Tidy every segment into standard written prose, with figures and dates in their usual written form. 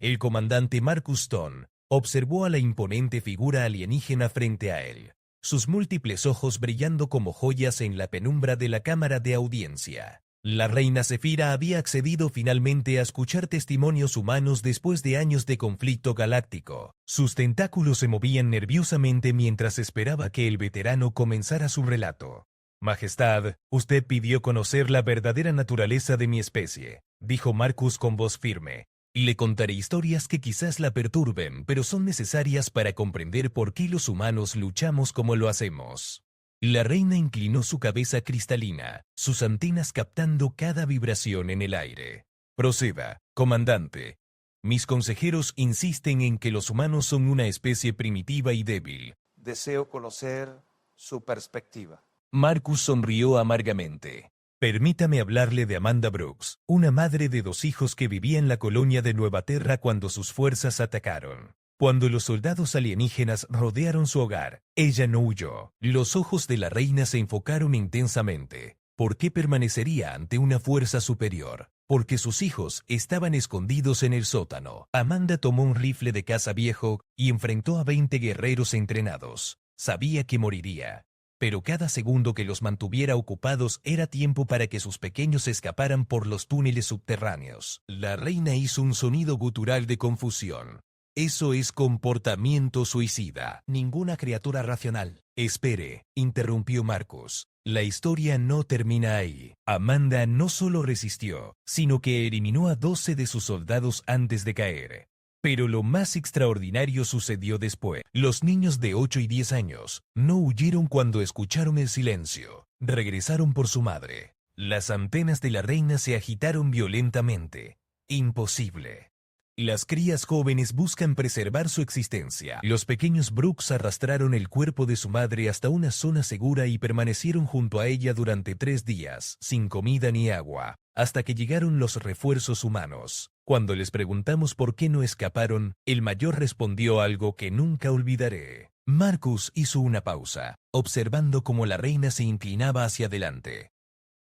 El comandante Marcus Stone observó a la imponente figura alienígena frente a él, sus múltiples ojos brillando como joyas en la penumbra de la cámara de audiencia. La reina Zefira había accedido finalmente a escuchar testimonios humanos después de años de conflicto galáctico. Sus tentáculos se movían nerviosamente mientras esperaba que el veterano comenzara su relato. Majestad, usted pidió conocer la verdadera naturaleza de mi especie, dijo Marcus con voz firme. Le contaré historias que quizás la perturben, pero son necesarias para comprender por qué los humanos luchamos como lo hacemos. La reina inclinó su cabeza cristalina, sus antenas captando cada vibración en el aire. Proceda, comandante. Mis consejeros insisten en que los humanos son una especie primitiva y débil. Deseo conocer su perspectiva. Marcus sonrió amargamente. Permítame hablarle de Amanda Brooks, una madre de 2 hijos que vivía en la colonia de Nueva Terra cuando sus fuerzas atacaron. Cuando los soldados alienígenas rodearon su hogar, ella no huyó. Los ojos de la reina se enfocaron intensamente. ¿Por qué permanecería ante una fuerza superior? Porque sus hijos estaban escondidos en el sótano. Amanda tomó un rifle de caza viejo y enfrentó a 20 guerreros entrenados. Sabía que moriría, pero cada segundo que los mantuviera ocupados era tiempo para que sus pequeños escaparan por los túneles subterráneos. La reina hizo un sonido gutural de confusión. Eso es comportamiento suicida. Ninguna criatura racional. Espere, interrumpió Marcus. La historia no termina ahí. Amanda no solo resistió, sino que eliminó a 12 de sus soldados antes de caer. Pero lo más extraordinario sucedió después. Los niños de 8 y 10 años no huyeron cuando escucharon el silencio. Regresaron por su madre. Las antenas de la reina se agitaron violentamente. Imposible. Las crías jóvenes buscan preservar su existencia. Los pequeños Brooks arrastraron el cuerpo de su madre hasta una zona segura y permanecieron junto a ella durante 3 días, sin comida ni agua, hasta que llegaron los refuerzos humanos. Cuando les preguntamos por qué no escaparon, el mayor respondió algo que nunca olvidaré. Marcus hizo una pausa, observando cómo la reina se inclinaba hacia adelante.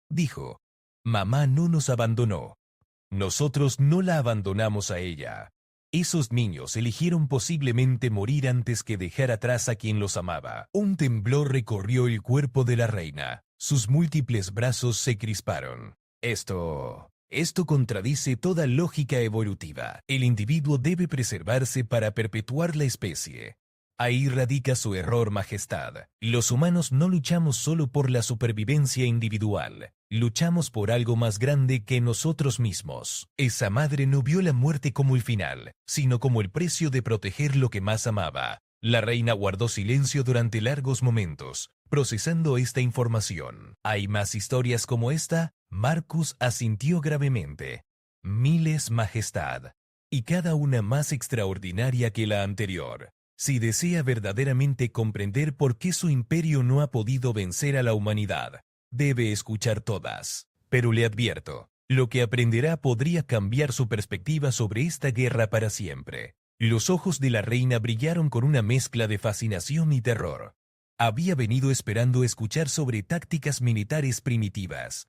Dijo: «Mamá no nos abandonó. Nosotros no la abandonamos a ella. Esos niños eligieron posiblemente morir antes que dejar atrás a quien los amaba». Un temblor recorrió el cuerpo de la reina. Sus múltiples brazos se crisparon. Esto contradice toda lógica evolutiva. El individuo debe preservarse para perpetuar la especie. Ahí radica su error, Majestad. Los humanos no luchamos solo por la supervivencia individual. Luchamos por algo más grande que nosotros mismos. Esa madre no vio la muerte como el final, sino como el precio de proteger lo que más amaba. La reina guardó silencio durante largos momentos, procesando esta información. ¿Hay más historias como esta? Marcus asintió gravemente. Miles, Majestad. Y cada una más extraordinaria que la anterior. Si desea verdaderamente comprender por qué su imperio no ha podido vencer a la humanidad, debe escuchar todas. Pero le advierto, lo que aprenderá podría cambiar su perspectiva sobre esta guerra para siempre. Los ojos de la reina brillaron con una mezcla de fascinación y terror. Había venido esperando escuchar sobre tácticas militares primitivas.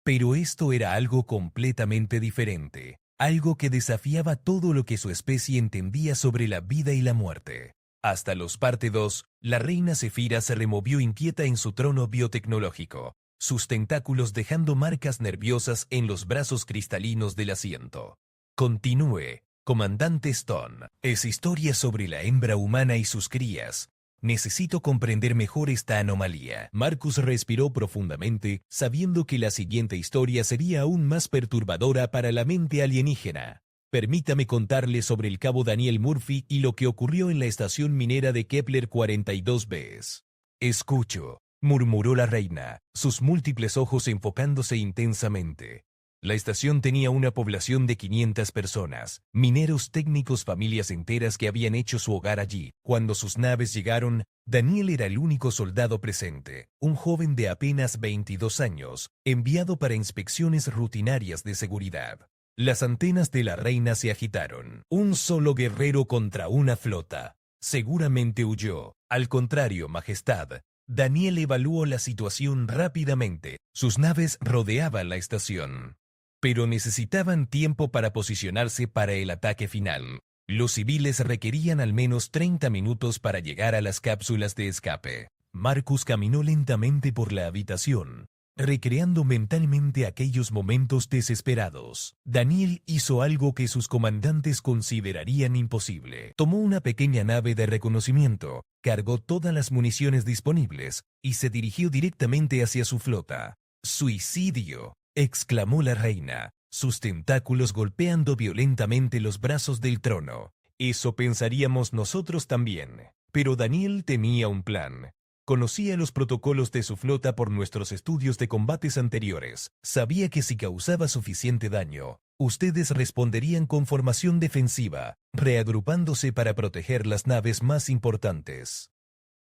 Pero esto era algo completamente diferente. Algo que desafiaba todo lo que su especie entendía sobre la vida y la muerte. Hasta los parte 2, la reina Zefira se removió inquieta en su trono biotecnológico, sus tentáculos dejando marcas nerviosas en los brazos cristalinos del asiento. Continúe, comandante Stone. Es historia sobre la hembra humana y sus crías. Necesito comprender mejor esta anomalía. Marcus respiró profundamente, sabiendo que la siguiente historia sería aún más perturbadora para la mente alienígena. Permítame contarle sobre el cabo Daniel Murphy y lo que ocurrió en la estación minera de Kepler 42b. Escucho, murmuró la reina, sus múltiples ojos enfocándose intensamente. La estación tenía una población de 500 personas, mineros técnicos, familias enteras que habían hecho su hogar allí. Cuando sus naves llegaron, Daniel era el único soldado presente, un joven de apenas 22 años, enviado para inspecciones rutinarias de seguridad. Las antenas de la reina se agitaron. Un solo guerrero contra una flota. Seguramente huyó. Al contrario, Majestad. Daniel evaluó la situación rápidamente. Sus naves rodeaban la estación. pero necesitaban tiempo para posicionarse para el ataque final. Los civiles requerían al menos 30 minutos para llegar a las cápsulas de escape. Marcus caminó lentamente por la habitación, recreando mentalmente aquellos momentos desesperados. Daniel hizo algo que sus comandantes considerarían imposible. Tomó una pequeña nave de reconocimiento, cargó todas las municiones disponibles y se dirigió directamente hacia su flota. ¡Suicidio!, exclamó la reina, sus tentáculos golpeando violentamente los brazos del trono. Eso pensaríamos nosotros también. Pero Daniel tenía un plan. Conocía los protocolos de su flota por nuestros estudios de combates anteriores. Sabía que si causaba suficiente daño, ustedes responderían con formación defensiva, reagrupándose para proteger las naves más importantes.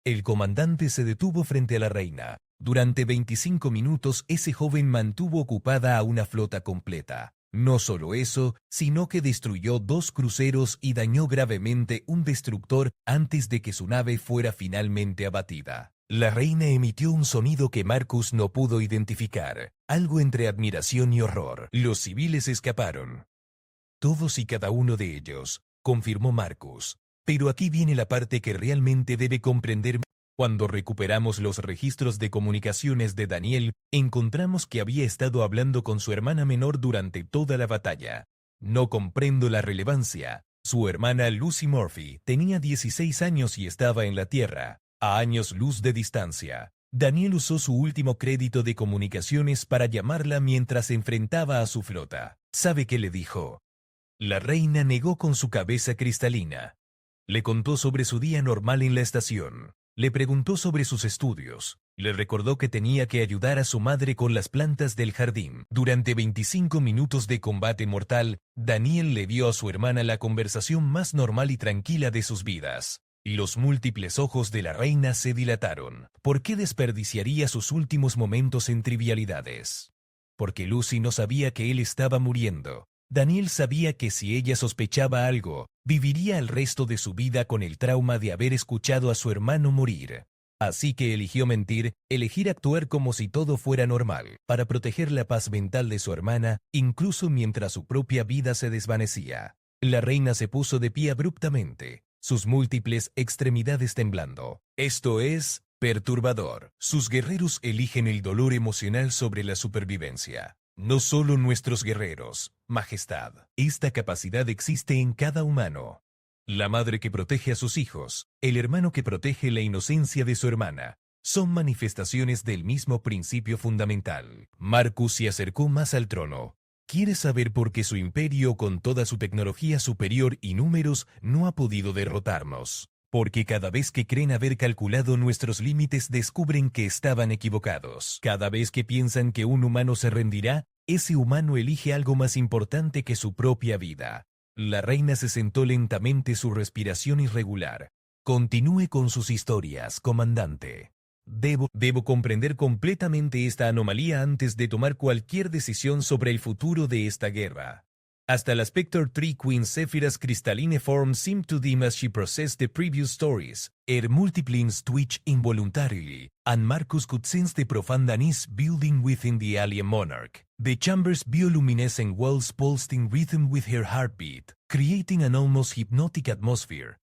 El comandante se detuvo frente a la reina. Durante 25 minutos ese joven mantuvo ocupada a una flota completa. No solo eso, sino que destruyó 2 cruceros y dañó gravemente un destructor antes de que su nave fuera finalmente abatida. La reina emitió un sonido que Marcus no pudo identificar, algo entre admiración y horror. Los civiles escaparon. Todos y cada uno de ellos, confirmó Marcus. Pero aquí viene la parte que realmente debe comprender. Cuando recuperamos los registros de comunicaciones de Daniel, encontramos que había estado hablando con su hermana menor durante toda la batalla. No comprendo la relevancia. Su hermana Lucy Murphy tenía 16 años y estaba en la Tierra, a años luz de distancia. Daniel usó su último crédito de comunicaciones para llamarla mientras se enfrentaba a su flota. ¿Sabe qué le dijo? La reina negó con su cabeza cristalina. Le contó sobre su día normal en la estación. Le preguntó sobre sus estudios. Le recordó que tenía que ayudar a su madre con las plantas del jardín. Durante 25 minutos de combate mortal, Daniel le dio a su hermana la conversación más normal y tranquila de sus vidas. Y los múltiples ojos de la reina se dilataron. ¿Por qué desperdiciaría sus últimos momentos en trivialidades? Porque Lucy no sabía que él estaba muriendo. Daniel sabía que si ella sospechaba algo, viviría el resto de su vida con el trauma de haber escuchado a su hermano morir. Así que eligió mentir, elegir actuar como si todo fuera normal, para proteger la paz mental de su hermana, incluso mientras su propia vida se desvanecía. La reina se puso de pie abruptamente, sus múltiples extremidades temblando. Esto es perturbador. Sus guerreros eligen el dolor emocional sobre la supervivencia. No solo nuestros guerreros, Majestad. Esta capacidad existe en cada humano. La madre que protege a sus hijos, el hermano que protege la inocencia de su hermana, son manifestaciones del mismo principio fundamental. Marcus se acercó más al trono. ¿Quiere saber por qué su imperio, con toda su tecnología superior y números, no ha podido derrotarnos? Porque cada vez que creen haber calculado nuestros límites descubren que estaban equivocados. Cada vez que piensan que un humano se rendirá, ese humano elige algo más importante que su propia vida. La reina se sentó lentamente, su respiración irregular. Continúe con sus historias, comandante. Debo comprender completamente esta anomalía antes de tomar cualquier decisión sobre el futuro de esta guerra. Hasta la Spectre 3 Queen Sephiras crystalline form seemed to dim as she processed the previous stories. Her multiplines twitched involuntarily, and Marcus could sense the profound unease building within the alien monarch. The chamber's bioluminescent walls pulsed in rhythm with her heartbeat, creating an almost hypnotic atmosphere.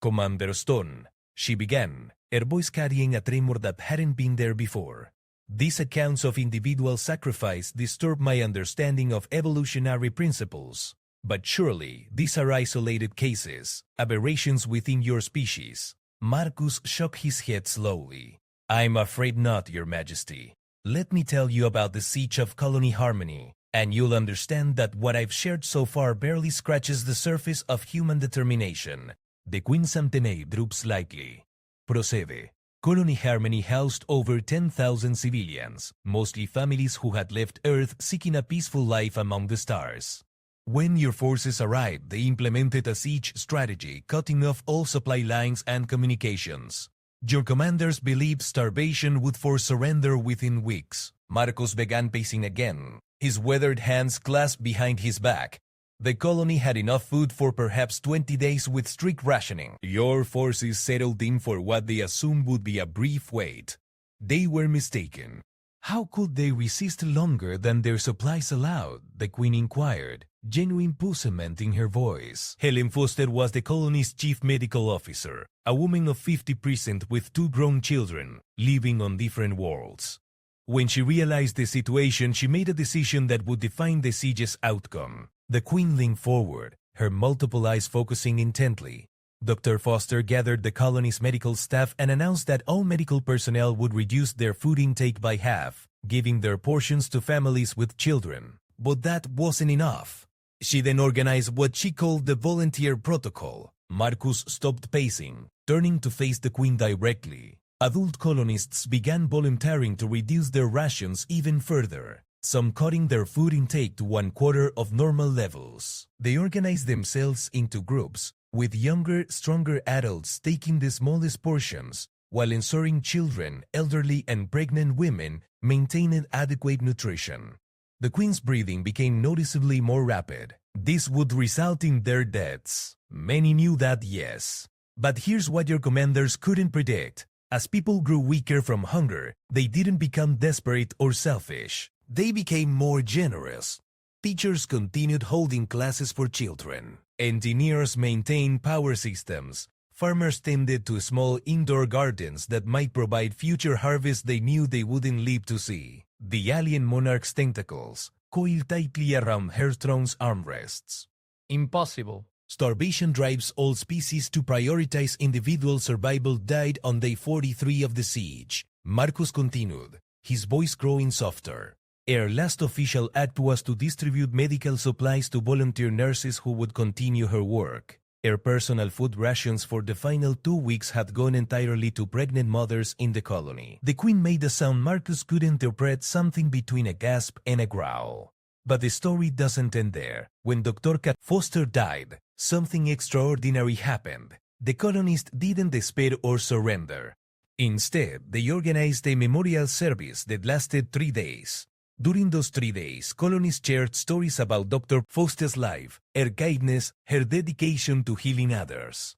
Commander Stone, she began, her voice carrying a tremor that hadn't been there before. These accounts of individual sacrifice disturb my understanding of evolutionary principles. But surely, these are isolated cases, aberrations within your species. Marcus shook his head slowly. I'm afraid not, Your Majesty. Let me tell you about the siege of Colony Harmony, and you'll understand that what I've shared so far barely scratches the surface of human determination. The Queen's antennae drooped slightly. Procede. Colony Harmony housed over 10,000 civilians, mostly families who had left Earth seeking a peaceful life among the stars. When your forces arrived, they implemented a siege strategy, cutting off all supply lines and communications. Your commanders believed starvation would force surrender within weeks. Marcos began pacing again, his weathered hands clasped behind his back. The colony had enough food for perhaps 20 days with strict rationing. Your forces settled in for what they assumed would be a brief wait. They were mistaken. How could they resist longer than their supplies allowed? The Queen inquired, genuine puzzlement in her voice. Helen Foster was the colony's chief medical officer, a woman of 50% with 2 grown children, living on different worlds. When she realized the situation, she made a decision that would define the siege's outcome. The Queen leaned forward, her multiple eyes focusing intently. Dr. Foster gathered the colony's medical staff and announced that all medical personnel would reduce their food intake by half, giving their portions to families with children. But that wasn't enough. She then organized what she called the volunteer protocol. Marcus stopped pacing, turning to face the Queen directly. Adult colonists began volunteering to reduce their rations even further, some cutting their food intake to 1/4 of normal levels. They organized themselves into groups, with younger, stronger adults taking the smallest portions, while ensuring children, elderly and pregnant women maintained adequate nutrition. The Queen's breathing became noticeably more rapid. This would result in their deaths. Many knew that, yes. But here's what your commanders couldn't predict. As people grew weaker from hunger, they didn't become desperate or selfish. They became more generous. Teachers continued holding classes for children. Engineers maintained power systems. Farmers tended to small indoor gardens that might provide future harvests they knew they wouldn't live to see. The alien monarch's tentacles coiled tightly around Hearthrone's armrests. Impossible. Starvation drives all species to prioritize individual survival died on day 43 of the siege. Marcus continued, his voice growing softer. Our last official act was to distribute medical supplies to volunteer nurses who would continue her work. Our personal food rations for the final 2 weeks had gone entirely to pregnant mothers in the colony. The Queen made a sound Marcus could interpret, something between a gasp and a growl. But the story doesn't end there. When Dr. Cat Foster died, something extraordinary happened. The colonists didn't despair or surrender. Instead, they organized a memorial service that lasted 3 days. During those 3 days, colonists shared stories about Dr. Foster's life, her kindness, her dedication to healing others.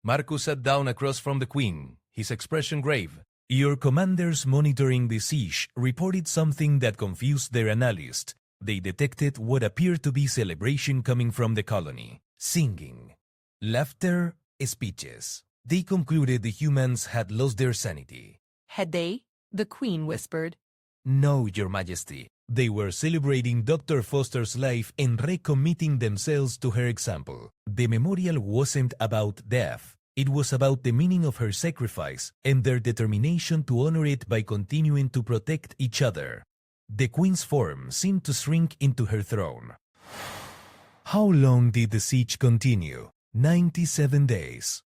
Marcus sat down across from the Queen, his expression grave. Your commanders monitoring the siege reported something that confused their analyst. They detected what appeared to be celebration coming from the colony. Singing, laughter, speeches. They concluded the humans had lost their sanity. Had they? The Queen whispered. No, Your Majesty. They were celebrating Dr. Foster's life and recommitting themselves to her example. The memorial wasn't about death. It was about the meaning of her sacrifice and their determination to honor it by continuing to protect each other. The Queen's form seemed to shrink into her throne. How long did the siege continue? 97 days.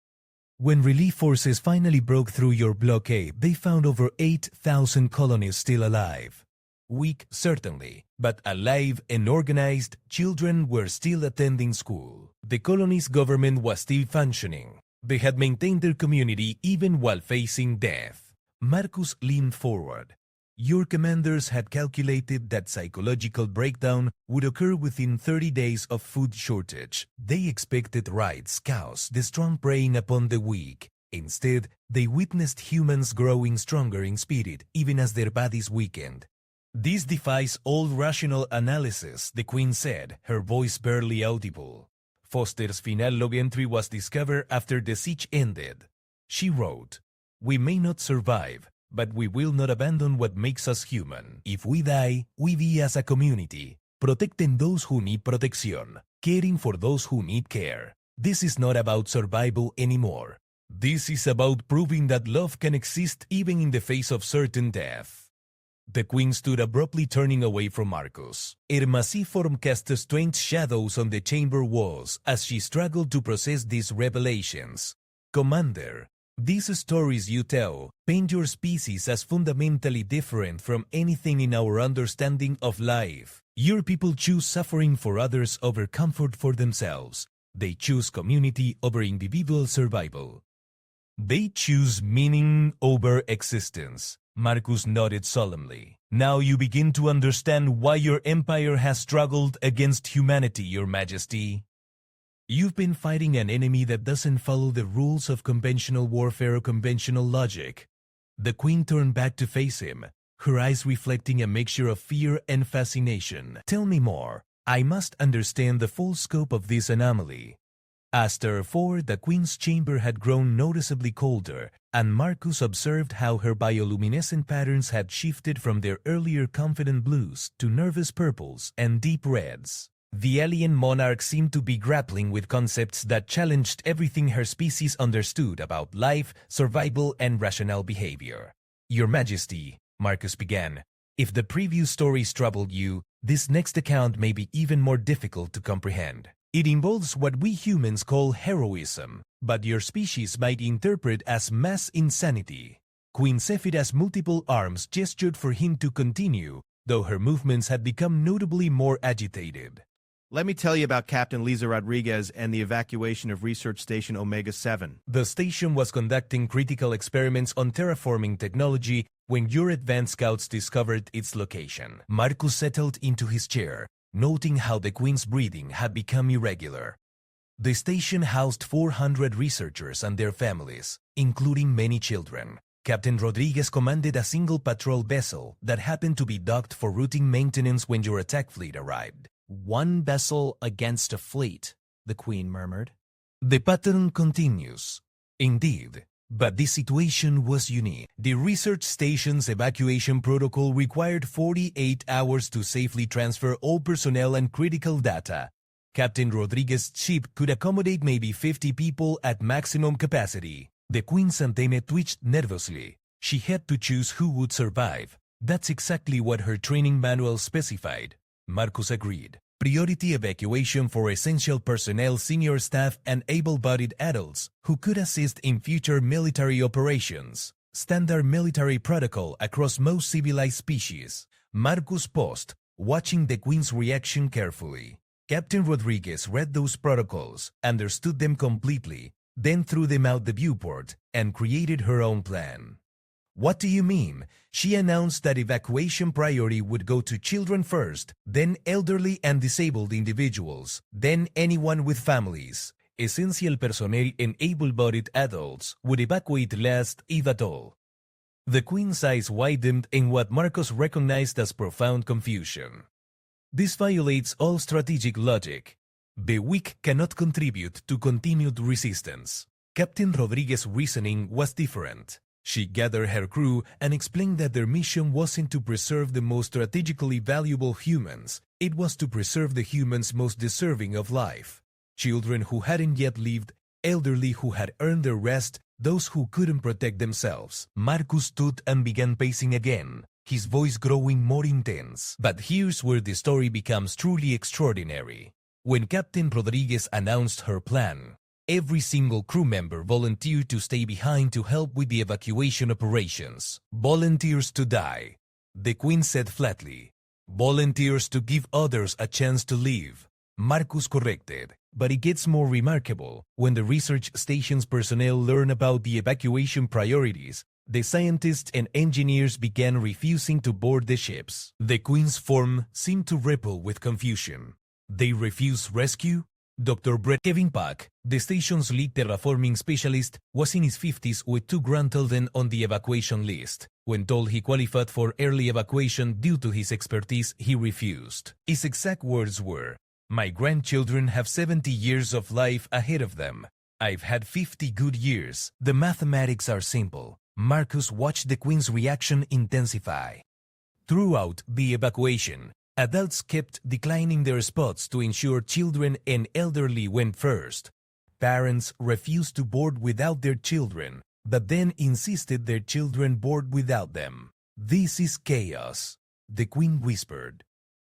When relief forces finally broke through your blockade, they found over 8,000 colonists still alive. Weak, certainly, but alive and organized. Children were still attending school. The colony's government was still functioning. They had maintained their community even while facing death. Marcus leaned forward. Your commanders had calculated that psychological breakdown would occur within 30 days of food shortage. They expected riots, chaos, the strong preying upon the weak. Instead, they witnessed humans growing stronger in spirit even as their bodies weakened. This defies all rational analysis, the Queen said, her voice barely audible. Foster's final log entry was discovered after the siege ended. She wrote, "We may not survive, but we will not abandon what makes us human. If we die, we die as a community, protecting those who need protection, caring for those who need care. This is not about survival anymore. This is about proving that love can exist even in the face of certain death." The Queen stood abruptly, turning away from Marcus. Her massive form cast strange shadows on the chamber walls as she struggled to process these revelations. "Commander, these stories you tell paint your species as fundamentally different from anything in our understanding of life. Your people choose suffering for others over comfort for themselves. They choose community over individual survival. They choose meaning over existence." Marcus nodded solemnly. "Now you begin to understand why your empire has struggled against humanity, Your Majesty. You've been fighting an enemy that doesn't follow the rules of conventional warfare or conventional logic." The Queen turned back to face him, her eyes reflecting a mixture of fear and fascination. "Tell me more. I must understand the full scope of this anomaly." As therefore the Queen's chamber had grown noticeably colder, and Marcus observed how her bioluminescent patterns had shifted from their earlier confident blues to nervous purples and deep reds. The alien monarch seemed to be grappling with concepts that challenged everything her species understood about life, survival, and rational behavior. "Your Majesty," Marcus began, "if the previous stories troubled you, this next account may be even more difficult to comprehend. It involves what we humans call heroism, but your species might interpret as mass insanity." Queen Sephida's multiple arms gestured for him to continue, though her movements had become notably more agitated. "Let me tell you about Captain Lisa Rodriguez and the evacuation of Research Station Omega-7. The station was conducting critical experiments on terraforming technology when your advanced scouts discovered its location. Marcus settled into his chair, noting how the Queen's breathing had become irregular. The station housed 400 researchers and their families, including many children. Captain Rodriguez commanded a single patrol vessel that happened to be docked for routine maintenance when your attack fleet arrived. "One vessel against a fleet," the Queen murmured. The pattern continues. Indeed, but this situation was unique. The research station's evacuation protocol required 48 hours to safely transfer all personnel and critical data. Captain Rodriguez's ship could accommodate maybe 50 people at maximum capacity. The Queen's antennae twitched nervously. She had to choose who would survive. That's exactly what her training manual specified. Marcus agreed. Priority evacuation for essential personnel, senior staff, and able-bodied adults who could assist in future military operations. Standard military protocol across most civilized species. Marcus paused, watching the Queen's reaction carefully. Captain Rodriguez read those protocols, understood them completely, then threw them out the viewport and created her own plan. "What do you mean?" She announced that evacuation priority would go to children first, then elderly and disabled individuals, then anyone with families. Essential personnel and able-bodied adults would evacuate last, if at all. The Queen's eyes widened in what Marcus recognized as profound confusion. "This violates all strategic logic. The weak cannot contribute to continued resistance." Captain Rodriguez's reasoning was different. She gathered her crew and explained that their mission wasn't to preserve the most strategically valuable humans, it was to preserve the humans most deserving of life. Children who hadn't yet lived, elderly who had earned their rest, those who couldn't protect themselves. Marcus stood and began pacing again, his voice growing more intense. But here's where the story becomes truly extraordinary. When Captain Rodriguez announced her plan, every single crew member volunteered to stay behind to help with the evacuation operations. "Volunteers to die," the Queen said flatly. "Volunteers to give others a chance to live," Marcus corrected. But it gets more remarkable. When the research station's personnel learned about the evacuation priorities, the scientists and engineers began refusing to board the ships. The Queen's form seemed to ripple with confusion. They refused rescue? Dr. Brett Kevin Pack, the station's lead terraforming specialist, was in his 50s with 2 grandchildren on the evacuation list. When told he qualified for early evacuation due to his expertise, he refused. His exact words were, "My grandchildren have 70 years of life ahead of them. I've had 50 good years." The mathematics are simple. Marcus watched the Queen's reaction intensify. Throughout the evacuation, adults kept declining their spots to ensure children and elderly went first. Parents refused to board without their children, but then insisted their children board without them. "This is chaos," the Queen whispered.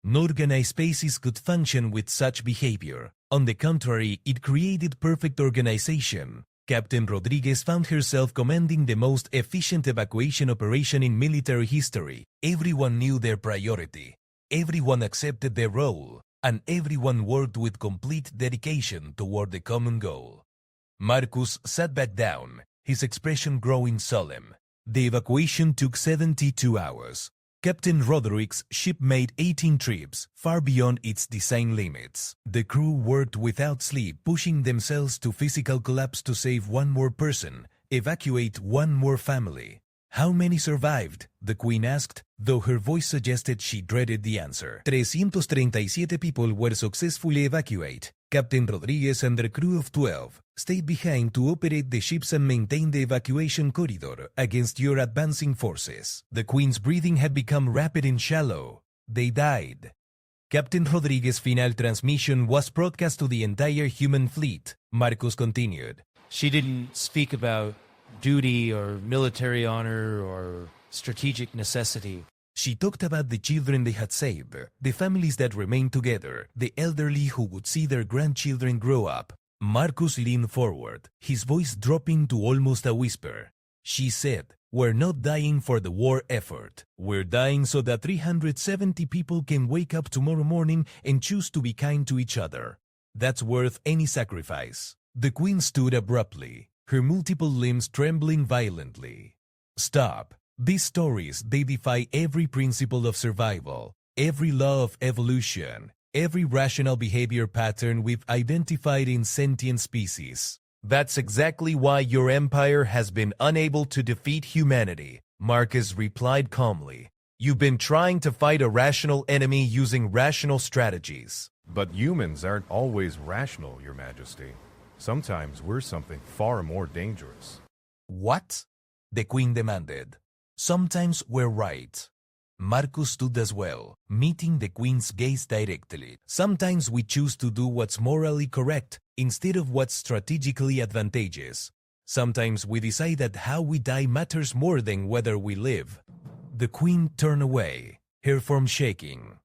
No organized species could function with such behavior. On the contrary, it created perfect organization. Captain Rodriguez found herself commanding the most efficient evacuation operation in military history. Everyone knew their priority. Everyone accepted their role, and everyone worked with complete dedication toward the common goal. Marcus sat back down, his expression growing solemn. The evacuation took 72 hours. Captain Roderick's ship made 18 trips, far beyond its design limits. The crew worked without sleep, pushing themselves to physical collapse to save one more person, evacuate one more family. How many survived? The Queen asked, though her voice suggested she dreaded the answer. 337 people were successfully evacuated. Captain Rodriguez and the crew of 12 stayed behind to operate the ships and maintain the evacuation corridor against your advancing forces. The Queen's breathing had become rapid and shallow. They died. Captain Rodriguez's final transmission was broadcast to the entire human fleet. Marcus continued. She didn't speak about duty or military honor or strategic necessity. She talked about the children they had saved, the families that remained together, the elderly who would see their grandchildren grow up. Marcus leaned forward, his voice dropping to almost a whisper. She said, "We're not dying for the war effort. We're dying so that 370 people can wake up tomorrow morning and choose to be kind to each other. That's worth any sacrifice." The Queen stood abruptly, her multiple limbs trembling violently. "Stop. These stories, they defy every principle of survival, every law of evolution, every rational behavior pattern we've identified in sentient species. That's exactly why your empire has been unable to defeat humanity," Marcus replied calmly. "You've been trying to fight a rational enemy using rational strategies." But humans aren't always rational, Your Majesty. Sometimes we're something far more dangerous. "What?" the Queen demanded. "Sometimes we're right." Marcus stood as well, meeting the Queen's gaze directly. "Sometimes we choose to do what's morally correct instead of what's strategically advantageous. Sometimes we decide that how we die matters more than whether we live." The Queen turned away, her form shaking.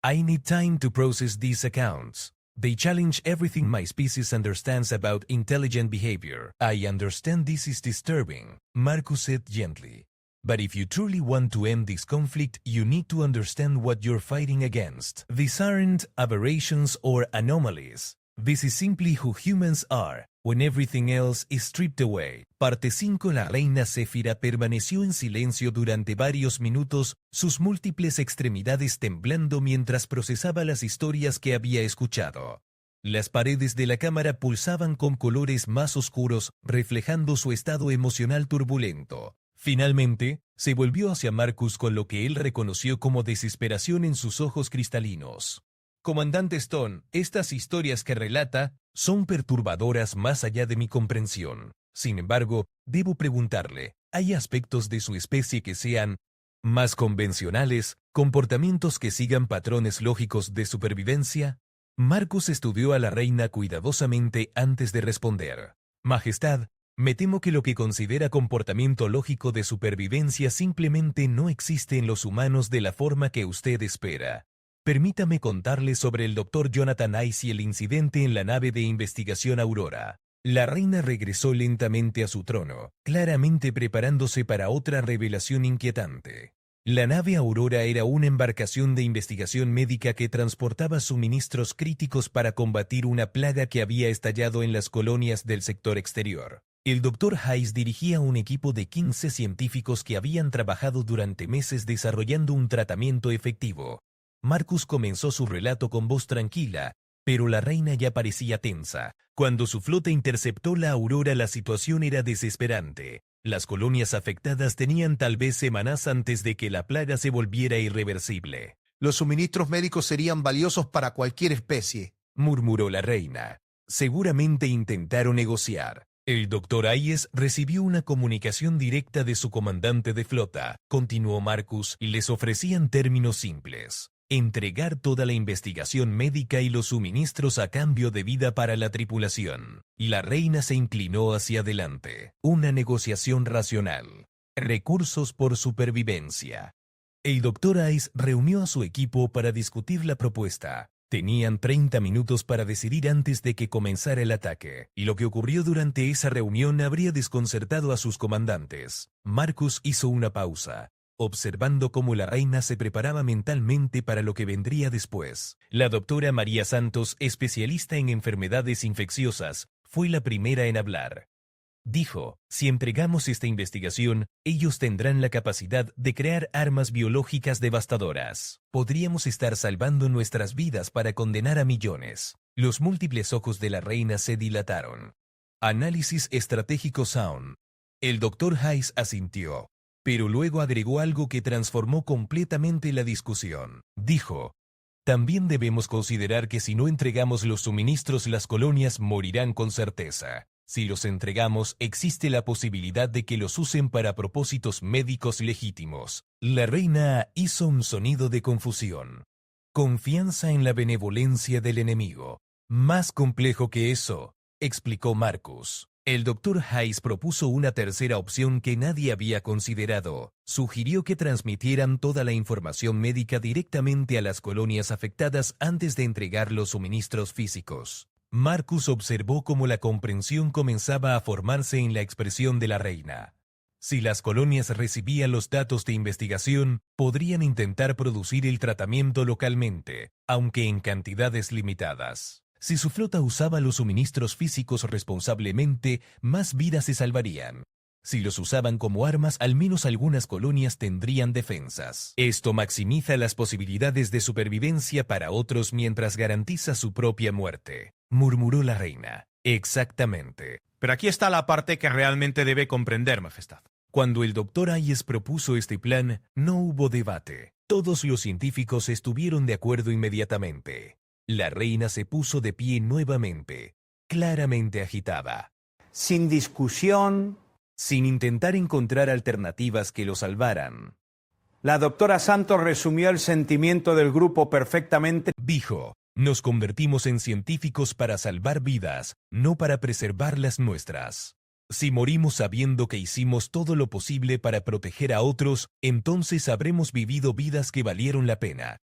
"I need time to process these accounts. They challenge everything my species understands about intelligent behavior. I understand this is disturbing," Marcus said gently. "But if you truly want to end this conflict, you need to understand what you're fighting against. These aren't aberrations or anomalies. This is simply who humans are, when everything else is stripped away." Parte 5. La reina Séfira permaneció en silencio durante varios minutos, sus múltiples extremidades temblando mientras procesaba las historias que había escuchado. Las paredes de la cámara pulsaban con colores más oscuros, reflejando su estado emocional turbulento. Finalmente, se volvió hacia Marcus con lo que él reconoció como desesperación en sus ojos cristalinos. «Comandante Stone, estas historias que relata son perturbadoras más allá de mi comprensión. Sin embargo, debo preguntarle, ¿hay aspectos de su especie que sean más convencionales, comportamientos que sigan patrones lógicos de supervivencia?» Marcus estudió a la reina cuidadosamente antes de responder. «Majestad, me temo que lo que considera comportamiento lógico de supervivencia simplemente no existe en los humanos de la forma que usted espera. Permítame contarle sobre el Dr. Jonathan Ice y el incidente en la nave de investigación Aurora». La reina regresó lentamente a su trono, claramente preparándose para otra revelación inquietante. La nave Aurora era una embarcación de investigación médica que transportaba suministros críticos para combatir una plaga que había estallado en las colonias del sector exterior. El Dr. Hayes dirigía un equipo de 15 científicos que habían trabajado durante meses desarrollando un tratamiento efectivo. Marcus comenzó su relato con voz tranquila, pero la reina ya parecía tensa. Cuando su flota interceptó la Aurora, la situación era desesperante. Las colonias afectadas tenían tal vez semanas antes de que la plaga se volviera irreversible. «Los suministros médicos serían valiosos para cualquier especie», murmuró la reina. «Seguramente intentaron negociar». El Dr. Hayes recibió una comunicación directa de su comandante de flota, continuó Marcus, y les ofrecían términos simples: entregar toda la investigación médica y los suministros a cambio de vida para la tripulación. La reina se inclinó hacia adelante. Una negociación racional. Recursos por supervivencia. El Dr. Ice reunió a su equipo para discutir la propuesta. Tenían 30 minutos para decidir antes de que comenzara el ataque, y lo que ocurrió durante esa reunión habría desconcertado a sus comandantes. Marcus hizo una pausa, observando cómo la reina se preparaba mentalmente para lo que vendría después. La doctora María Santos, especialista en enfermedades infecciosas, fue la primera en hablar. Dijo, si entregamos esta investigación, ellos tendrán la capacidad de crear armas biológicas devastadoras. Podríamos estar salvando nuestras vidas para condenar a millones. Los múltiples ojos de la reina se dilataron. Análisis estratégico sound. El Dr. Hayes asintió. Pero luego agregó algo que transformó completamente la discusión. Dijo: también debemos considerar que si no entregamos los suministros, las colonias morirán con certeza. Si los entregamos, existe la posibilidad de que los usen para propósitos médicos legítimos. La reina hizo un sonido de confusión. Confianza en la benevolencia del enemigo. Más complejo que eso, explicó Marcus. El Dr. Hayes propuso una tercera opción que nadie había considerado. Sugirió que transmitieran toda la información médica directamente a las colonias afectadas antes de entregar los suministros físicos. Marcus observó cómo la comprensión comenzaba a formarse en la expresión de la reina. Si las colonias recibían los datos de investigación, podrían intentar producir el tratamiento localmente, aunque en cantidades limitadas. Si su flota usaba los suministros físicos responsablemente, más vidas se salvarían. Si los usaban como armas, al menos algunas colonias tendrían defensas. Esto maximiza las posibilidades de supervivencia para otros mientras garantiza su propia muerte, murmuró la reina. Exactamente. Pero aquí está la parte que realmente debe comprender, Majestad. Cuando el Dr. Hayes propuso este plan, no hubo debate. Todos los científicos estuvieron de acuerdo inmediatamente. La reina se puso de pie nuevamente, claramente agitada. Sin discusión, sin intentar encontrar alternativas que lo salvaran. La doctora Santos resumió el sentimiento del grupo perfectamente. Dijo: nos convertimos en científicos para salvar vidas, no para preservar las nuestras. Si morimos sabiendo que hicimos todo lo posible para proteger a otros, entonces habremos vivido vidas que valieron la pena.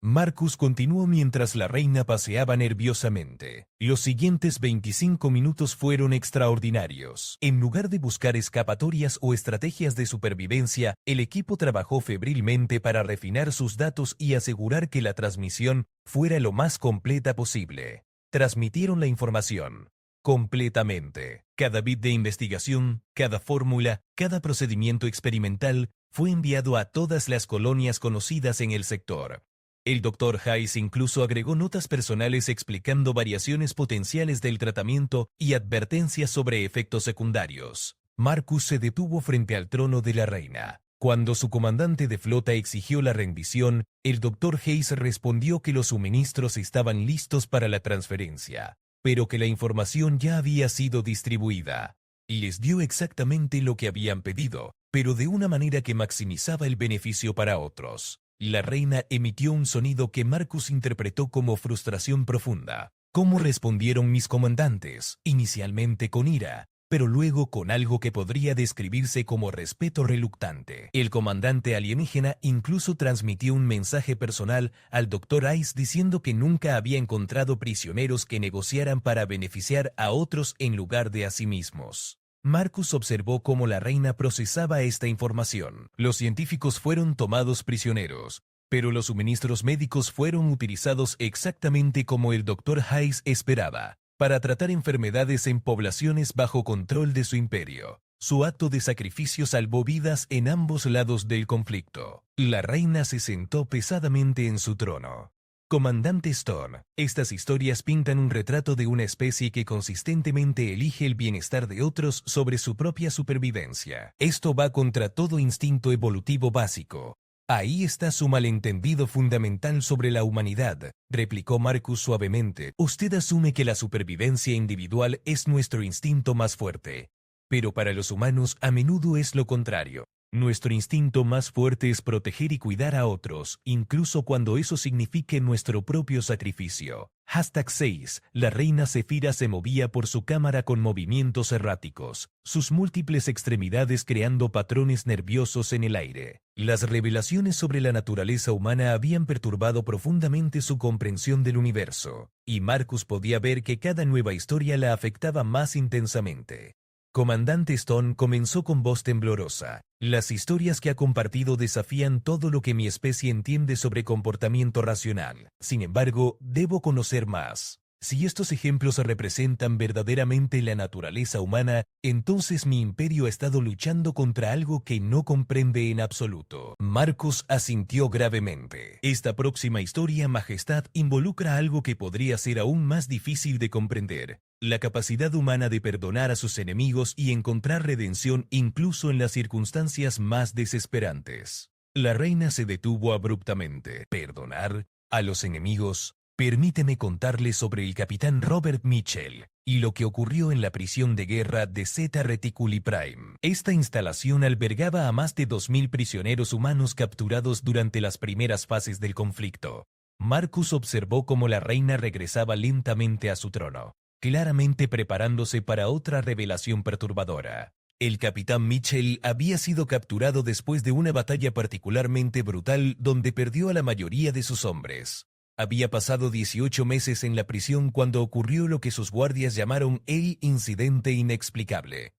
Marcus continuó mientras la reina paseaba nerviosamente. Los siguientes 25 minutos fueron extraordinarios. En lugar de buscar escapatorias o estrategias de supervivencia, el equipo trabajó febrilmente para refinar sus datos y asegurar que la transmisión fuera lo más completa posible. Transmitieron la información completamente. Cada bit de investigación, cada fórmula, cada procedimiento experimental fue enviado a todas las colonias conocidas en el sector. El Dr. Hayes incluso agregó notas personales explicando variaciones potenciales del tratamiento y advertencias sobre efectos secundarios. Marcus se detuvo frente al trono de la reina. Cuando su comandante de flota exigió la rendición, el Dr. Hayes respondió que los suministros estaban listos para la transferencia, pero que la información ya había sido distribuida. Les dio exactamente lo que habían pedido, pero de una manera que maximizaba el beneficio para otros. La reina emitió un sonido que Marcus interpretó como frustración profunda. ¿Cómo respondieron mis comandantes? Inicialmente con ira, pero luego con algo que podría describirse como respeto reluctante. El comandante alienígena incluso transmitió un mensaje personal al Dr. Hayes diciendo que nunca había encontrado prisioneros que negociaran para beneficiar a otros en lugar de a sí mismos. Marcus observó cómo la reina procesaba esta información. Los científicos fueron tomados prisioneros, pero los suministros médicos fueron utilizados exactamente como el Dr. Hayes esperaba, para tratar enfermedades en poblaciones bajo control de su imperio. Su acto de sacrificio salvó vidas en ambos lados del conflicto. La reina se sentó pesadamente en su trono. Comandante Stone, estas historias pintan un retrato de una especie que consistentemente elige el bienestar de otros sobre su propia supervivencia. Esto va contra todo instinto evolutivo básico. Ahí está su malentendido fundamental sobre la humanidad, replicó Marcus suavemente. Usted asume que la supervivencia individual es nuestro instinto más fuerte, pero para los humanos a menudo es lo contrario. Nuestro instinto más fuerte es proteger y cuidar a otros, incluso cuando eso signifique nuestro propio sacrificio. #6. La reina Zefira se movía por su cámara con movimientos erráticos, sus múltiples extremidades creando patrones nerviosos en el aire. Las revelaciones sobre la naturaleza humana habían perturbado profundamente su comprensión del universo, y Marcus podía ver que cada nueva historia la afectaba más intensamente. Comandante Stone comenzó con voz temblorosa. Las historias que ha compartido desafían todo lo que mi especie entiende sobre comportamiento racional. Sin embargo, debo conocer más. Si estos ejemplos representan verdaderamente la naturaleza humana, entonces mi imperio ha estado luchando contra algo que no comprende en absoluto. Marcus asintió gravemente. Esta próxima historia, Majestad, involucra algo que podría ser aún más difícil de comprender. la capacidad humana de perdonar a sus enemigos y encontrar redención incluso en las circunstancias más desesperantes. La reina se detuvo abruptamente. ¿Perdonar a los enemigos? Permíteme contarles sobre el capitán Robert Mitchell y lo que ocurrió en la prisión de guerra de Zeta Reticuli Prime. Esta instalación albergaba a más de 2000 prisioneros humanos capturados durante las primeras fases del conflicto. Marcus observó cómo la reina regresaba lentamente a su trono, claramente preparándose para otra revelación perturbadora. El capitán Mitchell había sido capturado después de una batalla particularmente brutal donde perdió a la mayoría de sus hombres. Había pasado 18 meses en la prisión cuando ocurrió lo que sus guardias llamaron el incidente inexplicable.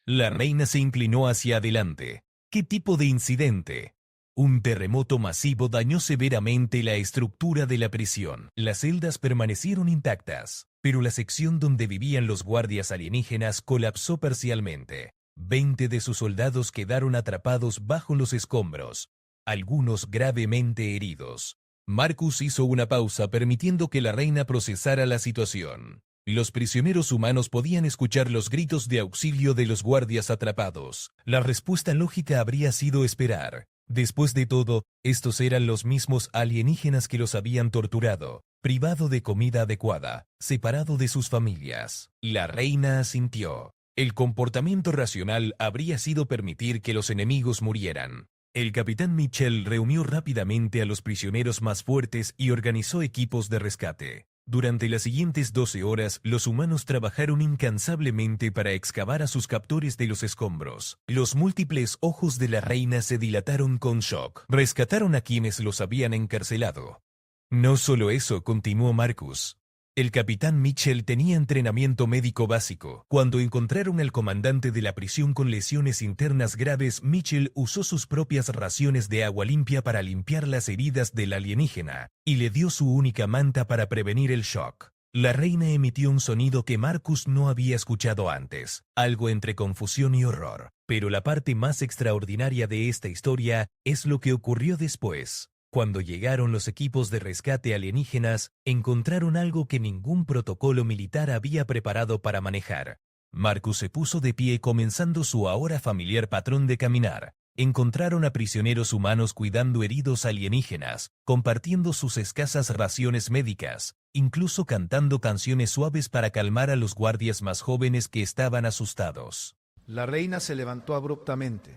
La reina se inclinó hacia adelante. ¿Qué tipo de incidente? Un terremoto masivo dañó severamente la estructura de la prisión. Las celdas permanecieron intactas, pero la sección donde vivían los guardias alienígenas colapsó parcialmente. 20 de sus soldados quedaron atrapados bajo los escombros, algunos gravemente heridos. Marcus hizo una pausa permitiendo que la reina procesara la situación. Los prisioneros humanos podían escuchar los gritos de auxilio de los guardias atrapados. La respuesta lógica habría sido esperar. Después de todo, estos eran los mismos alienígenas que los habían torturado, privado de comida adecuada, separado de sus familias. La reina asintió. El comportamiento racional habría sido permitir que los enemigos murieran. El capitán Mitchell reunió rápidamente a los prisioneros más fuertes y organizó equipos de rescate. Durante las siguientes 12 horas, los humanos trabajaron incansablemente para excavar a sus captores de los escombros. Los múltiples ojos de la reina se dilataron con shock. Rescataron a quienes los habían encarcelado. No solo eso, continuó Marcus. El capitán Mitchell tenía entrenamiento médico básico. Cuando encontraron al comandante de la prisión con lesiones internas graves, Mitchell usó sus propias raciones de agua limpia para limpiar las heridas del alienígena, y le dio su única manta para prevenir el shock. La reina emitió un sonido que Marcus no había escuchado antes, algo entre confusión y horror. Pero la parte más extraordinaria de esta historia es lo que ocurrió después. Cuando llegaron los equipos de rescate alienígenas, encontraron algo que ningún protocolo militar había preparado para manejar. Marcus se puso de pie comenzando su ahora familiar patrón de caminar. Encontraron a prisioneros humanos cuidando heridos alienígenas, compartiendo sus escasas raciones médicas, incluso cantando canciones suaves para calmar a los guardias más jóvenes que estaban asustados. La reina se levantó abruptamente.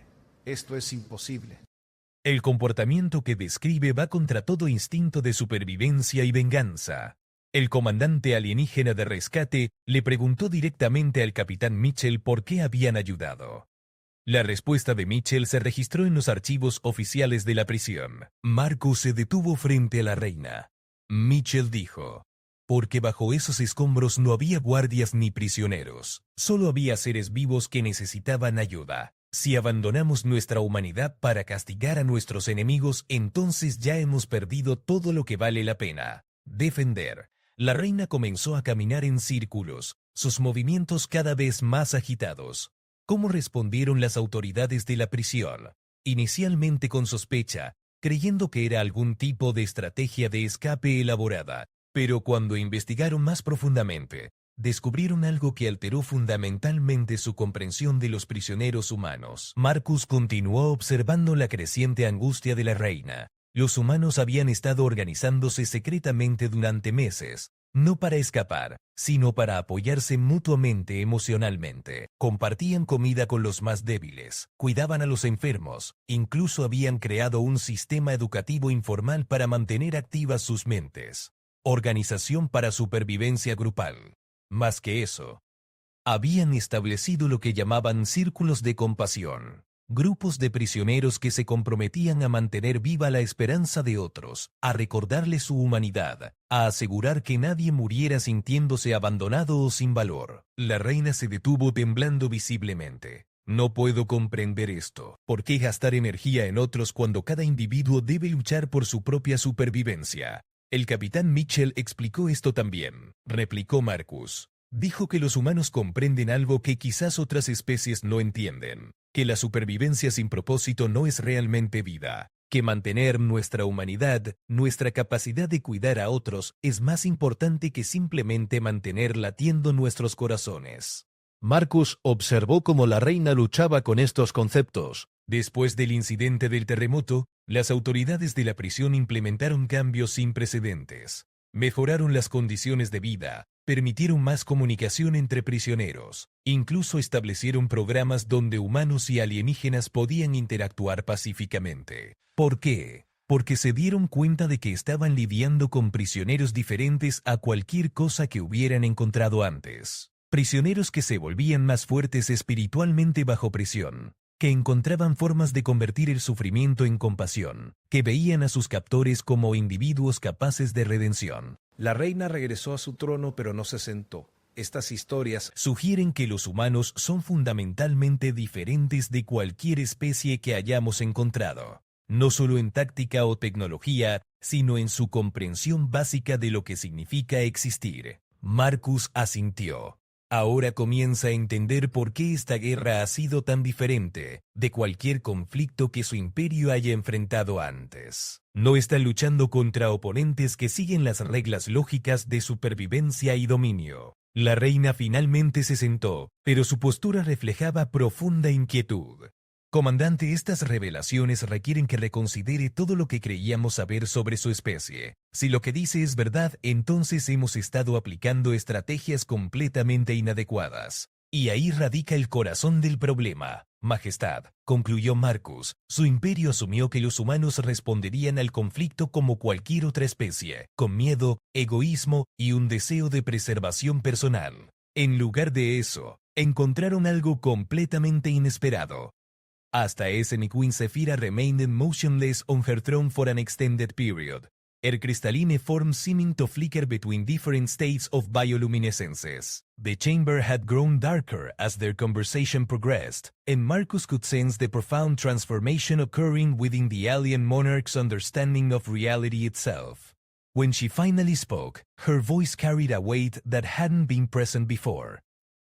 Esto es imposible. El comportamiento que describe va contra todo instinto de supervivencia y venganza. El comandante alienígena de rescate le preguntó directamente al capitán Mitchell por qué habían ayudado. La respuesta de Mitchell se registró en los archivos oficiales de la prisión. Marcus se detuvo frente a la reina. Mitchell dijo: porque bajo esos escombros no había guardias ni prisioneros, solo había seres vivos que necesitaban ayuda. Si abandonamos nuestra humanidad para castigar a nuestros enemigos, entonces ya hemos perdido todo lo que vale la pena. Defender. La reina comenzó a caminar en círculos, sus movimientos cada vez más agitados. ¿Cómo respondieron las autoridades de la prisión? Inicialmente con sospecha, creyendo que era algún tipo de estrategia de escape elaborada, pero cuando investigaron más profundamente, descubrieron algo que alteró fundamentalmente su comprensión de los prisioneros humanos. Marcus continuó observando la creciente angustia de la reina. Los humanos habían estado organizándose secretamente durante meses, no para escapar, sino para apoyarse mutuamente emocionalmente. Compartían comida con los más débiles, cuidaban a los enfermos, incluso habían creado un sistema educativo informal para mantener activas sus mentes. Organización para supervivencia grupal. Más que eso, habían establecido lo que llamaban círculos de compasión, grupos de prisioneros que se comprometían a mantener viva la esperanza de otros, a recordarles su humanidad, a asegurar que nadie muriera sintiéndose abandonado o sin valor. La reina se detuvo temblando visiblemente. No puedo comprender esto. ¿Por qué gastar energía en otros cuando cada individuo debe luchar por su propia supervivencia? El capitán Mitchell explicó esto también, replicó Marcus. Dijo que los humanos comprenden algo que quizás otras especies no entienden, que la supervivencia sin propósito no es realmente vida. que mantener nuestra humanidad, nuestra capacidad de cuidar a otros, es más importante que simplemente mantener latiendo nuestros corazones. Marcus observó cómo la reina luchaba con estos conceptos. Después del incidente del terremoto, las autoridades de la prisión implementaron cambios sin precedentes. Mejoraron las condiciones de vida, permitieron más comunicación entre prisioneros, incluso establecieron programas donde humanos y alienígenas podían interactuar pacíficamente. ¿Por qué? Porque se dieron cuenta de que estaban lidiando con prisioneros diferentes a cualquier cosa que hubieran encontrado antes. Prisioneros que se volvían más fuertes espiritualmente bajo presión, que encontraban formas de convertir el sufrimiento en compasión, que veían a sus captores como individuos capaces de redención. La reina regresó a su trono pero no se sentó. Estas historias Sugieren que los humanos son fundamentalmente diferentes de cualquier especie que hayamos encontrado, no solo en táctica o tecnología, sino en su comprensión básica de lo que significa existir. Marcus asintió. Ahora comienza a entender por qué esta guerra ha sido tan diferente de cualquier conflicto que su imperio haya enfrentado antes. No están luchando contra oponentes que siguen las reglas lógicas de supervivencia y dominio. La reina finalmente se sentó, pero su postura reflejaba profunda inquietud. Comandante, estas revelaciones requieren que reconsidere todo lo que creíamos saber sobre su especie. Si lo que dice es verdad, entonces hemos estado aplicando estrategias completamente inadecuadas. Y ahí radica el corazón del problema. Majestad, concluyó Marcus, su imperio asumió que los humanos responderían al conflicto como cualquier otra especie, con miedo, egoísmo y un deseo de preservación personal. En lugar de eso, encontraron algo completamente inesperado. Hasta ese Queen Sephira remained motionless on her throne for an extended period, her crystalline form seeming to flicker between different states of bioluminescences. The chamber had grown darker as their conversation progressed, and Marcus could sense the profound transformation occurring within the alien monarch's understanding of reality itself. When she finally spoke, her voice carried a weight that hadn't been present before.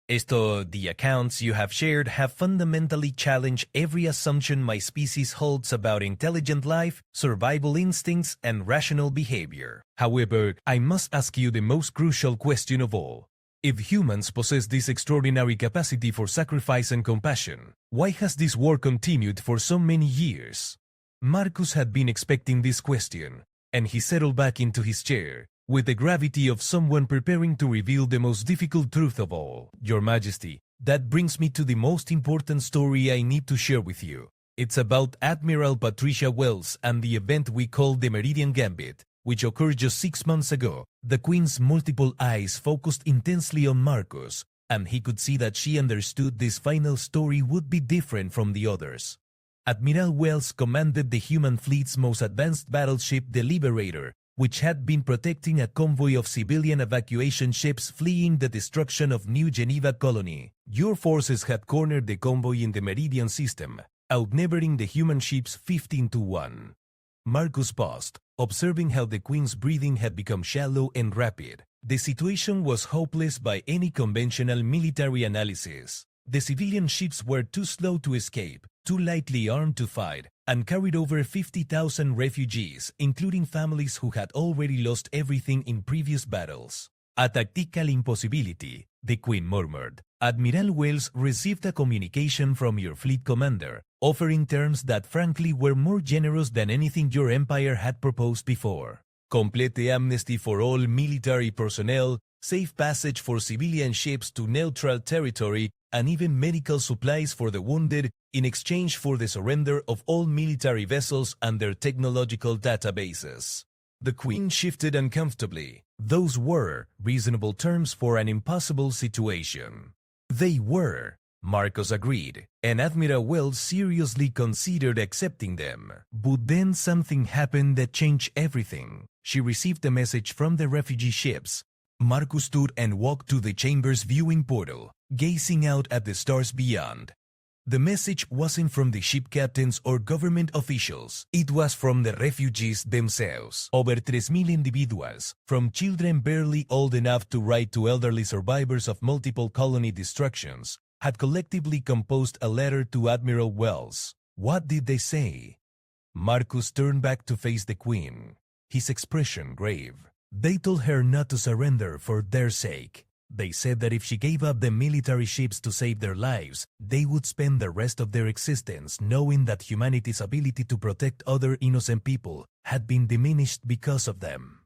The accounts you have shared have fundamentally challenged every assumption my species holds about intelligent life, survival instincts, and rational behavior. However, I must ask you the most crucial question of all. If humans possess this extraordinary capacity for sacrifice and compassion, why has this war continued for so many years? Marcus had been expecting this question, and he settled back into his chair, with the gravity of someone preparing to reveal the most difficult truth of all. Your Majesty, that brings me to the most important story I need to share with you. It's about Admiral Patricia Wells and the event we call the Meridian Gambit, which occurred just 6 months ago. The Queen's multiple eyes focused intensely on Marcus, and he could see that she understood this final story would be different from the others. Admiral Wells commanded the human fleet's most advanced battleship, the Liberator, which had been protecting a convoy of civilian evacuation ships fleeing the destruction of New Geneva Colony. Your forces had cornered the convoy in the Meridian system, outnumbering the human ships 15-1. Marcus paused, observing how the Queen's breathing had become shallow and rapid. The situation was hopeless by any conventional military analysis. The civilian ships were too slow to escape, too lightly armed to fight, and carried over 50,000 refugees, including families who had already lost everything in previous battles. A tactical impossibility, the Queen murmured. Admiral Wells received a communication from your fleet commander, offering terms that frankly were more generous than anything your empire had proposed before. Complete amnesty for all military personnel, safe passage for civilian ships to neutral territory, and even medical supplies for the wounded in exchange for the surrender of all military vessels and their technological databases. The Queen shifted uncomfortably. Those were reasonable terms for an impossible situation. They were, Marcus agreed, and Admiral Wells seriously considered accepting them. But then something happened that changed everything. She received a message from the refugee ships. Marcus stood and walked to the chamber's viewing portal, gazing out at the stars beyond. The message wasn't from the ship captains or government officials. It was from the refugees themselves. Over 3,000 individuals, from children barely old enough to write to elderly survivors of multiple colony destructions, had collectively composed a letter to Admiral Wells. What did they say? Marcus turned back to face the Queen, his expression grave. They told her not to surrender for their sake. They said that if she gave up the military ships to save their lives, they would spend the rest of their existence knowing that humanity's ability to protect other innocent people had been diminished because of them.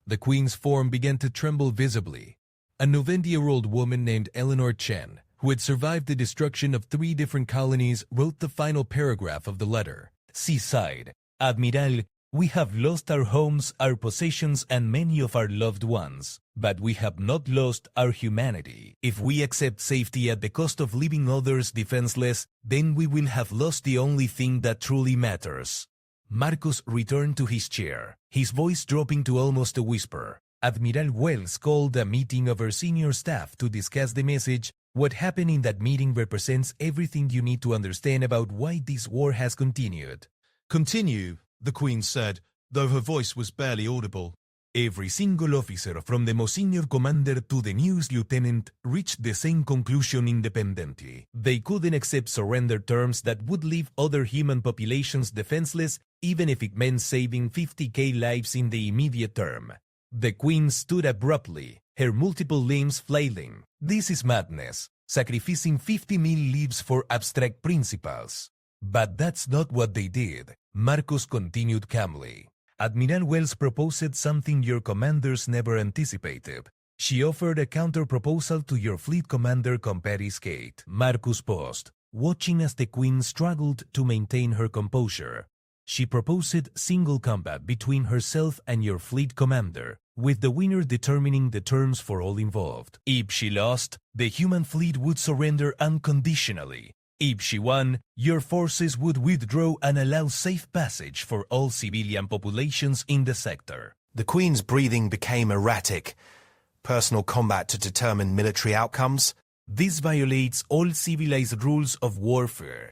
The Queen's form began to tremble visibly. A 90-year-old woman named Eleanor Chen, who had survived the destruction of 3 different colonies, wrote the final paragraph of the letter. She sighed, "Admiral, we have lost our homes, our possessions, and many of our loved ones, but we have not lost our humanity. If we accept safety at the cost of leaving others defenseless, then we will have lost the only thing that truly matters." Marcus returned to his chair, his voice dropping to almost a whisper. Admiral Wells called a meeting of her senior staff to discuss the message. What happened in that meeting represents everything you need to understand about why this war has continued. Continue, the Queen said, though her voice was barely audible. Every single officer, from the most senior commander to the newest lieutenant, reached the same conclusion independently. They couldn't accept surrender terms that would leave other human populations defenseless, even if it meant saving 50,000 lives in the immediate term. The Queen stood abruptly, her multiple limbs flailing. This is madness, sacrificing 50 million lives for abstract principles. But that's not what they did, Marcus continued calmly. Admiral Wells proposed something your commanders never anticipated. She offered a counter-proposal to your fleet commander Comparte. Marcus paused, watching as the Queen struggled to maintain her composure. She proposed single combat between herself and your fleet commander, with the winner determining the terms for all involved. If she lost, the human fleet would surrender unconditionally. If she won, your forces would withdraw and allow safe passage for all civilian populations in the sector. The Queen's breathing became erratic. Personal combat to determine military outcomes? This violates all civilized rules of warfare.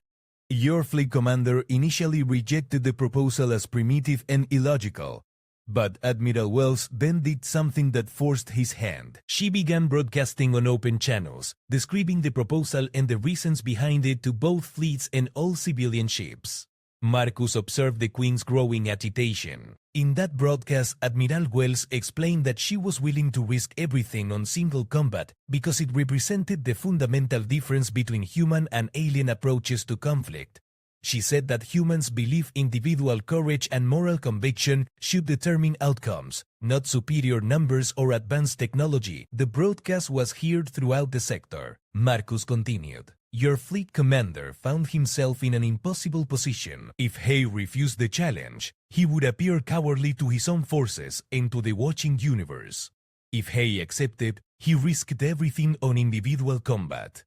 Your fleet commander initially rejected the proposal as primitive and illogical. But Admiral Wells then did something that forced his hand. She began broadcasting on open channels, describing the proposal and the reasons behind it to both fleets and all civilian ships. Marcus observed the Queen's growing agitation. In that broadcast, Admiral Wells explained that she was willing to risk everything on single combat because it represented the fundamental difference between human and alien approaches to conflict. She said that humans believe individual courage and moral conviction should determine outcomes, not superior numbers or advanced technology. The broadcast was heard throughout the sector. Marcus continued. Your fleet commander found himself in an impossible position. If Hay refused the challenge, he would appear cowardly to his own forces and to the watching universe. If Hay accepted, he risked everything on individual combat.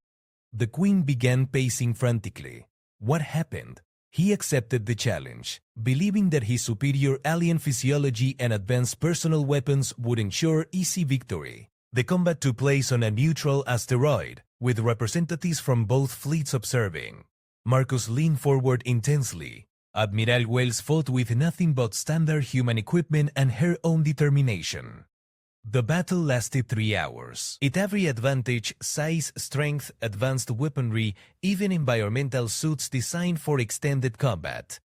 The Queen began pacing frantically. What happened? He accepted the challenge, believing that his superior alien physiology and advanced personal weapons would ensure easy victory. The combat took place on a neutral asteroid, with representatives from both fleets observing. Marcus leaned forward intensely. Admiral Wells fought with nothing but standard human equipment and her own determination. The battle lasted 3 hours. At every advantage, size, strength, advanced weaponry, even environmental suits designed for extended combat.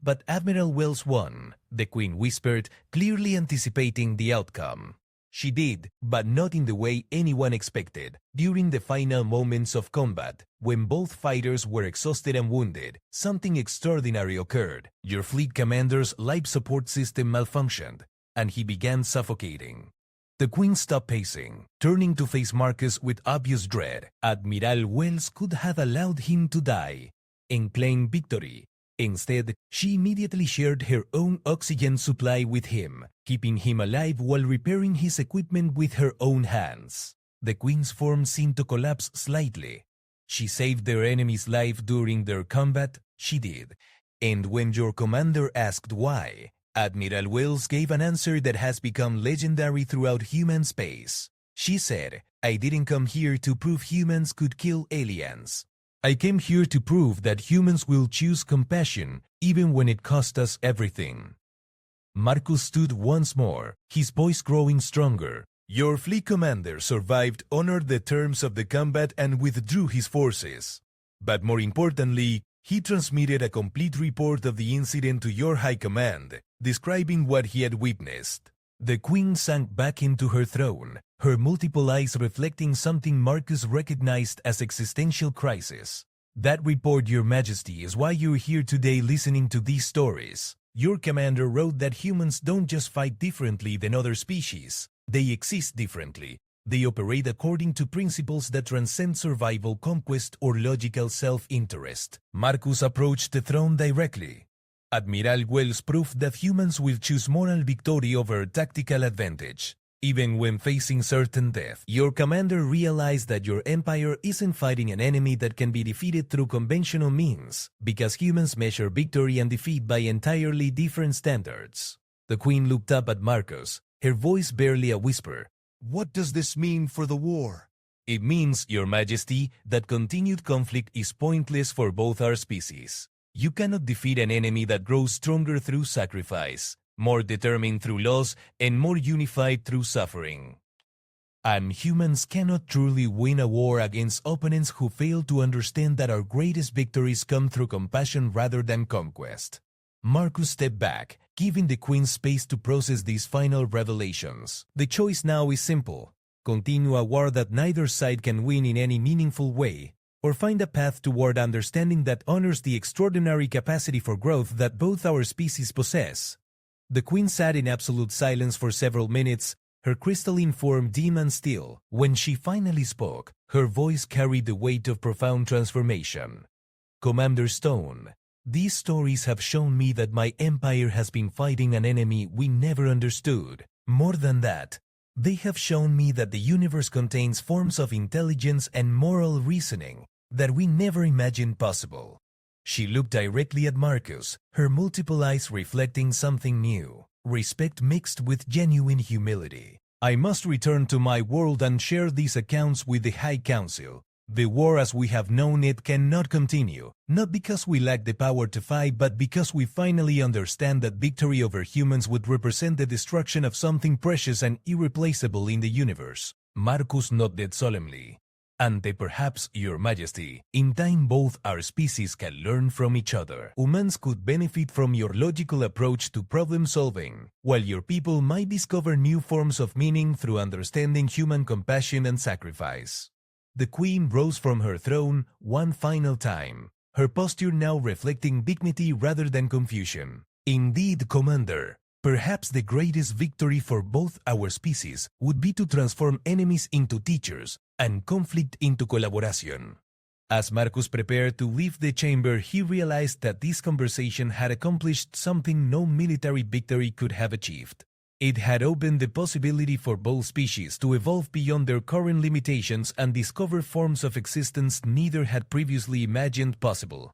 But Admiral Wells won, the Queen whispered, clearly anticipating the outcome. She did, but not in the way anyone expected. During the final moments of combat, when both fighters were exhausted and wounded, something extraordinary occurred. Your fleet commander's life support system malfunctioned, and he began suffocating. The Queen stopped pacing, turning to face Marcus with obvious dread. Admiral Wells could have allowed him to die and claim victory. Instead, she immediately shared her own oxygen supply with him, keeping him alive while repairing his equipment with her own hands. The Queen's form seemed to collapse slightly. She saved their enemy's life during their combat, she did. And when your commander asked why, Admiral Wells gave an answer that has become legendary throughout human space. She said, I didn't come here to prove humans could kill aliens. I came here to prove that humans will choose compassion even when it cost us everything. Marcus stood once more, his voice growing stronger. Your fleet commander survived, honored the terms of the combat, and withdrew his forces. But more importantly, He transmitted a complete report of the incident to your high command, describing what he had witnessed. The queen sank back into her throne, her multiple eyes reflecting something Marcus recognized as existential crisis. That report, Your Majesty, is why you're here today listening to these stories. Your commander wrote that humans don't just fight differently than other species, they exist differently. They operate according to principles that transcend survival, conquest, or logical self-interest. Marcus approached the throne directly. Admiral Wells proved that humans will choose moral victory over tactical advantage, even when facing certain death. Your commander realized that your empire isn't fighting an enemy that can be defeated through conventional means, because humans measure victory and defeat by entirely different standards. The queen looked up at Marcus, her voice barely a whisper. What does this mean for the war? It means, Your Majesty, that continued conflict is pointless for both our species. You cannot defeat an enemy that grows stronger through sacrifice, more determined through loss, and more unified through suffering. And humans cannot truly win a war against opponents who fail to understand that our greatest victories come through compassion rather than conquest. Marcus stepped back, giving the queen space to process these final revelations. The choice now is simple: continue a war that neither side can win in any meaningful way, or find a path toward understanding that honors the extraordinary capacity for growth that both our species possess. The queen sat in absolute silence for several minutes, her crystalline form dim and still. When she finally spoke, her voice carried the weight of profound transformation. Commander Stone, these stories have shown me that my empire has been fighting an enemy we never understood. More than that, they have shown me that the universe contains forms of intelligence and moral reasoning that we never imagined possible. She looked directly at Marcus, her multiple eyes reflecting something new, respect mixed with genuine humility. I must return to my world and share these accounts with the High Council. The war as we have known it cannot continue, not because we lack the power to fight, but because we finally understand that victory over humans would represent the destruction of something precious and irreplaceable in the universe. Marcus nodded solemnly. Ante perhaps, Your Majesty, in time both our species can learn from each other. Humans could benefit from your logical approach to problem solving, while your people might discover new forms of meaning through understanding human compassion and sacrifice. The queen rose from her throne one final time, her posture now reflecting dignity rather than confusion. Indeed, Commander, perhaps the greatest victory for both our species would be to transform enemies into teachers and conflict into collaboration. As Marcus prepared to leave the chamber, he realized that this conversation had accomplished something no military victory could have achieved. It had opened the possibility for both species to evolve beyond their current limitations and discover forms of existence neither had previously imagined possible.